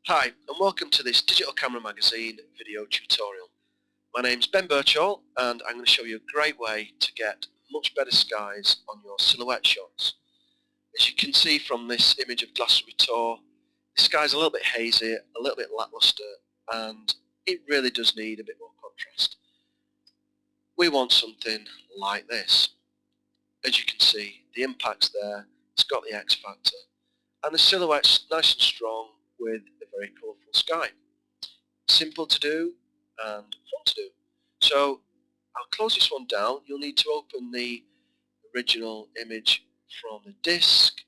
Hi and welcome to this Digital Camera Magazine video tutorial. My name's Ben Birchall and I'm going to show you a great way to get much better skies on your silhouette shots. As you can see from this image of Glass Retouch, the sky's a little bit hazy, a little bit lackluster, and it really does need a bit more contrast. We want something like this. As you can see, the impact's there, it's got the X factor, and the silhouette's nice and strong with a very colourful sky. Simple to do and fun to do. So I'll close this one down. You'll need to open the original image from the disk,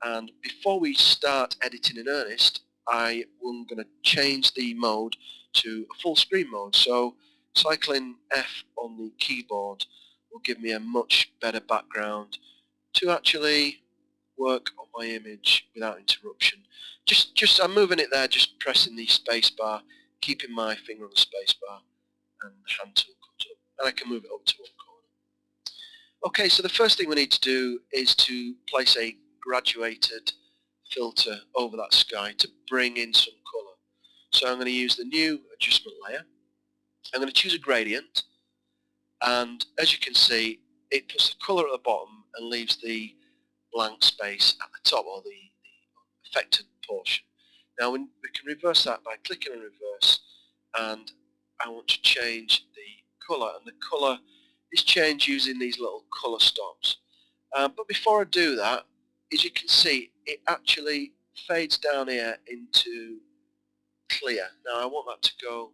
and before we start editing in earnest, I am going to change the mode to a full screen mode. So cycling F on the keyboard will give me a much better background to actually work on my image without interruption. I'm moving it there, just pressing the space bar, keeping my finger on the space bar, and the hand tool comes up, and I can move it up to one corner. Okay, so the first thing we need to do is to place a graduated filter over that sky to bring in some colour. So I'm going to use the new adjustment layer. I'm going to choose a gradient, and as you can see, it puts the colour at the bottom and leaves the blank space at the top, or the affected portion. Now we can reverse that by clicking on reverse, and I want to change the colour, and the colour is changed using these little colour stops. But before I do that, as you can see, it actually fades down here into clear. Now I want that to go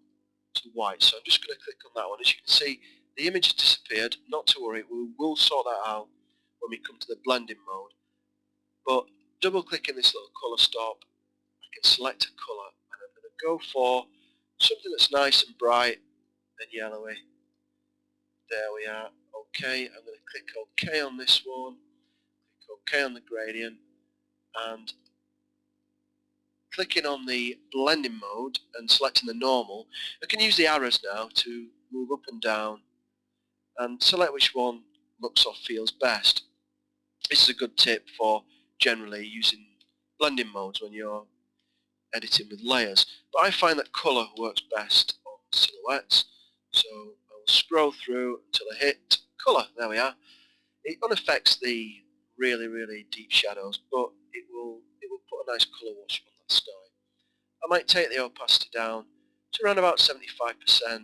to white, so I'm just going to click on that one. As you can see, the image has disappeared. Not to worry, we will sort that out when we come to the blending mode. But double clicking this little colour stop, I can select a colour, and I'm going to go for something that's nice and bright and yellowy. There we are. OK, I'm going to click OK on this one, click OK on the gradient, and clicking on the blending mode and selecting the normal, I can use the arrows now to move up and down and select which one looks or feels best. This is a good tip for generally using blending modes when you're editing with layers, but I find that colour works best on silhouettes, so I will scroll through until I hit colour. There we are. It unaffects the really deep shadows, but it will put a nice colour wash on that sky. I might take the opacity down to around about 75%, 71,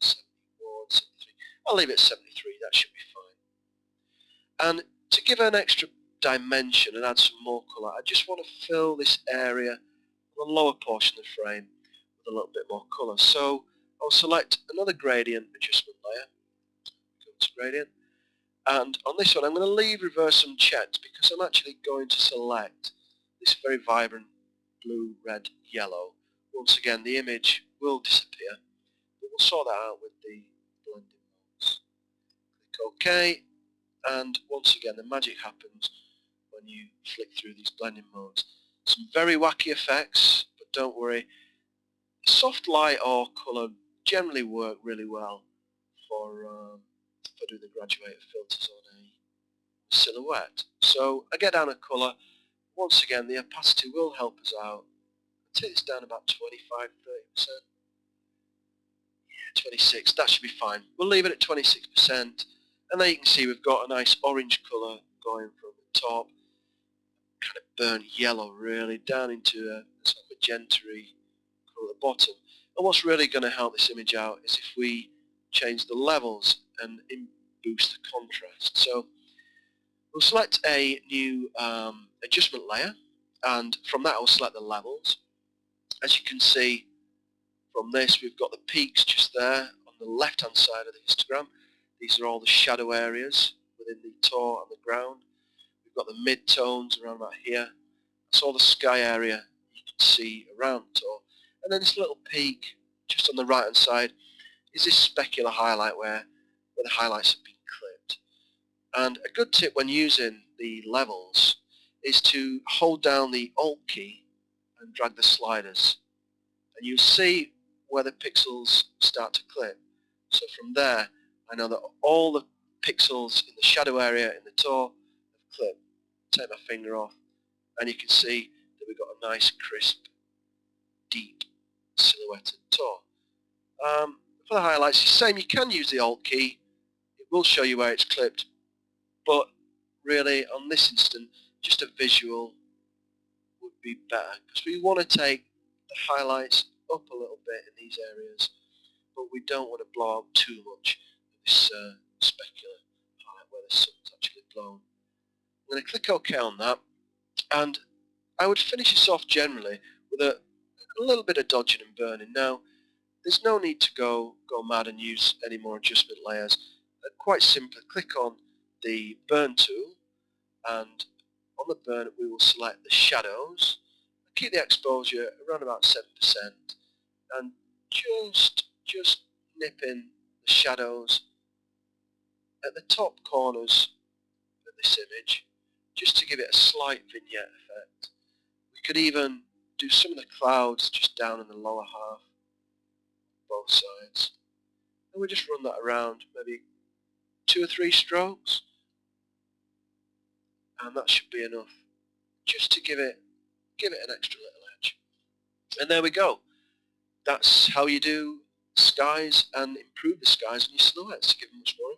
73. I'll leave it at 73, that should be fine. And to give an extra dimension and add some more colour, I just want to fill this area on the lower portion of the frame with a little bit more colour. So I'll select another gradient adjustment layer, go to gradient, and on this one I'm going to leave reverse unchecked because I'm actually going to select this very vibrant blue, red, yellow. Once again the image will disappear, but we'll sort that out with the blending modes. Click OK, and once again the magic happens when you flick through these blending modes. Some very wacky effects, but don't worry, soft light or colour generally work really well for doing the graduated filters on a silhouette. So I get down a colour. Once again the opacity will help us out. I'll take this down about 25-30%. Yeah, 26, that should be fine. We'll leave it at 26%, and there you can see we've got a nice orange colour going from the top, kind of burnt yellow really, down into a sort of magenta-y colour at the bottom. And what's really going to help this image out is if we change the levels and boost the contrast. So we'll select a new adjustment layer, and from that I'll select the levels. As you can see from this, we've got the peaks just there on the left hand side of the histogram. These are all the shadow areas within the toe and the ground. We've got the mid-tones around about here. That's all the sky area you can see around the toe. And then this little peak just on the right hand side is this specular highlight where the highlights have been clipped. And a good tip when using the levels is to hold down the Alt key and drag the sliders, and you'll see where the pixels start to clip. So from there I know that all the pixels in the shadow area in the toe have clipped. Take my finger off and you can see that we've got a nice crisp deep silhouetted tone. For the highlights, it's the same. You can use the Alt key. It will show you where it's clipped, but really on this instant, just a visual would be better, because we want to take the highlights up a little bit in these areas, but we don't want to blow out too much of this specular highlight where the sun's actually blown. I'm going to click OK on that, and I would finish this off generally with a little bit of dodging and burning. Now, there's no need to go mad and use any more adjustment layers. Quite simply, click on the burn tool, and on the burn we will select the shadows, keep the exposure around about 7%, and just nip in the shadows at the top corners of this image, just to give it a slight vignette effect. We could even do some of the clouds just down in the lower half, both sides, and we just run that around maybe 2 or 3 strokes, and that should be enough just to give it an extra little edge. And there we go. That's how you do skies and improve the skies on your silhouettes to give them much more